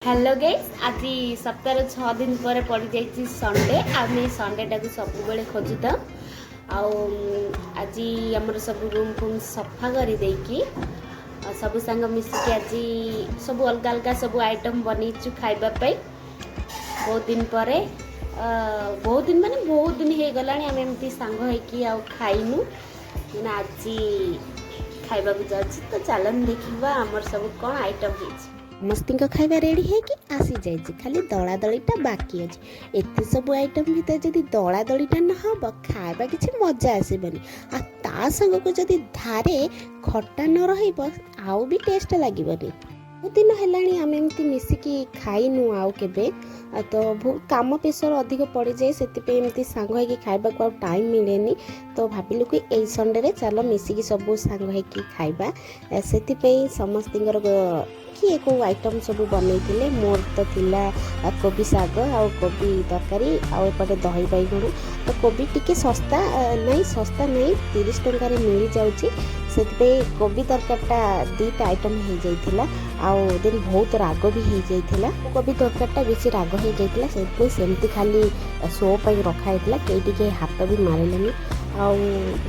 hello guys आज सप्ताह 6 दिन पर पड़ जाइए संडे आम संडे टाक सब बेले खोजुता आज आमर सब रूम फूम सफा कर सब सांग मिसिक आज सब अलग अलग सब आइटम बनईचु खावाई बहुत दिन पर बहुत दिन माने बहुत दिन हो गला आम एमती सांग हो खाइनु आज खाइबा जाऊँ तो चलन देखा आमर सब कौन आइटम हो समस्त खाଇବା रेडी है कि आसी जाइए खाली दला दलीटा बाकी अच्छे एत सब आइटम भीतर जदि दला दलीटा न हम खाଇବା किसी मजा आसबनी आ संग को जदि धारे खट्टा न रहा भी टेस्ट लगे बहुत दिन है आम एमती मिसिकी खाइनु आउ केबे तो बहुत काम प्रेसर अधिक पड़ जाए से एमती सांग हो खाइबा को टाइम मिलेनी तो भाविलु कि यही संडे रे चलो मिसिकी सब सांग हो खाइबा से समस्त किए को आइटम सब बनई मोर तो थिला कोबी साग आ कोबी तरकारी आउपटे दही बैगण तो कोबी टिके सस्ता नहीं 30 टंकार मिल जाऊँगी से कोबी तरकारीटा दीटा आइटम हो जाइथिला आउ देन बहुत राग भी हो जाइथिला कोबी तरकारीटा बेसी राग हो जाइथिला सेमती खाली शो पर रखाइथिला कई हाथ भी मारिलेनी आउ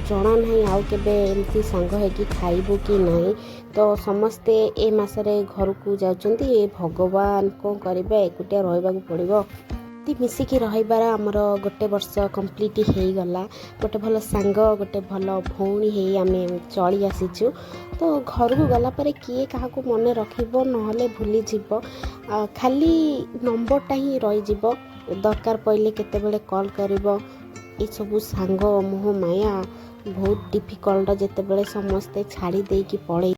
जना नहीं आउ केबे एमती सांग हो खाइबू कि नहीं तो समस्ते ए मासरे घर को जाउचंती ए भगवान कौन करेंगे एकुटिया रहा पड़ो मिसिकी रहीबार आमर गोटे वर्ष कंप्लीट हो गला गोटे भल सांग गोटे भल भौणी हे आम चली आसीचु तो घर को गला पर किए क्या मन रखिबो नहले भूली जीवो खाली नंबरटा ही रही दरकार पड़े केतेबेले कॉल करिवो ये सब सांग मोह माया बहुत डिफिकल्ट जेतेबेले समस्ते छाड़ी देकी पड़े